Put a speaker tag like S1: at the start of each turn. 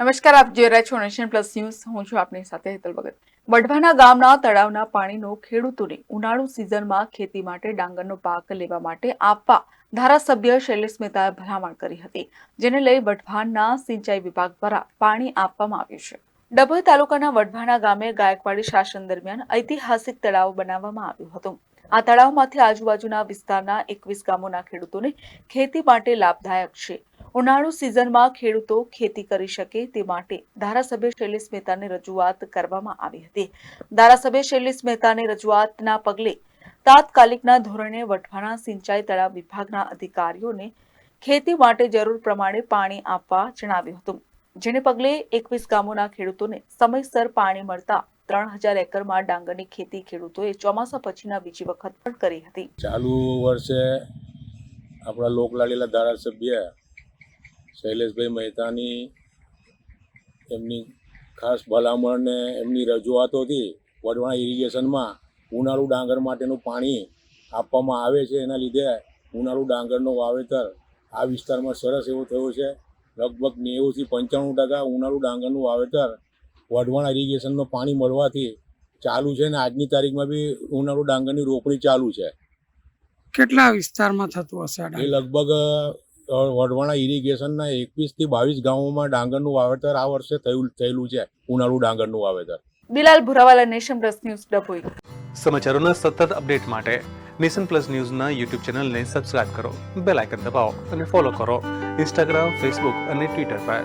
S1: નમસ્કાર, આપ જોઈ રહ્યા છો નેશન પ્લસ ન્યૂઝ. હું છું આપની સાથે હેતલ ભગત. વઢવાના ગામના તળાવના પાણીનો ખેડૂતોને ઉનાળુ સિઝનમાં ખેતી માટે ડાંગરનો પાક લેવા માટે આપવા ધારાસભ્ય શૈલેષ મહેતાએ ભલામણ કરી હતી, જેને લઈ વઢવાણના સિંચાઈ વિભાગ દ્વારા પાણી આપવામાં આવ્યું છે. ડભોઈ તાલુકાના વઢવાના ગામે ગાયકવાડી શાસન દરમિયાન ઐતિહાસિક તળાવ બનાવવામાં આવ્યું હતું. આ તળાવમાંથી આજુબાજુના વિસ્તારના 21 ગામોના ખેડૂતોને ખેતી માટે લાભદાયક છે. ઉનાળુ સિઝનમાં ખેડૂતો ખેતી કરી શકે તે માટે ધારાસભ્ય શૈલેષ મહેતાને રજૂઆત કરવામાં આવી હતી. ધારાસભ્ય શૈલેષ મહેતાની રજૂઆતના પગલે તાત્કાલિકના ધોરણે વઢવાણા સિંચાઈ તળાવ વિભાગના અધિકારીઓને ખેતી માટે જરૂર પ્રમાણે પાણી આપવા જણાવ્યું હતું, જેને પગલે 21 ગામોના ખેડૂતોને સમયસર પાણી મળતા 3000 એકરમાં ડાંગરની ખેતી ખેડૂતોએ ચોમાસા પછીના બીજી વખત પણ કરી હતી.
S2: ચાલુ વર્ષે આપણા લોકલાડીલા ધારાસભ્ય શૈલેષભાઈ મહેતાની એમની ખાસ ભલામણ ને એમની રજૂઆતોથી વઢવાણા ઇરિગેશનમાં ઉનાળુ ડાંગર માટેનું પાણી આપવામાં આવે છે. એના લીધે ઉનાળુ ડાંગરનું વાવેતર આ વિસ્તારમાં સરસ એવું થયું છે. લગભગ 90થી 95% ઉનાળુ ડાંગરનું વાવેતર વઢવાણા ઇરિગેશનનું પાણી મળવાથી ચાલુ છે ને આજની તારીખમાં બી ઉનાળુ ડાંગરની રોપણી ચાલુ છે.
S3: કેટલા વિસ્તારમાં થતું હશે?
S2: એ લગભગ વઢવાણા ઇરિગેશનના 21 થી 22 ગામોમાં ડાંગરનું વાવેતર આ વર્ષે થયેલું છે. ઉનાળુ ડાંગરનું વાવેતર.
S1: Bilal Bhurawala, Nation Plus News, Dabhoi.
S4: સમાચારોના સતત અપડેટ માટે નેશન પ્લસ ન્યૂઝના યુટ્યુબ ચેનલને સબસ્ક્રાઇબ કરો, બેલ આઇકન દબાવો અને ફોલો કરો ઇન્સ્ટાગ્રામ, ફેસબુક અને ટ્વિટર પર.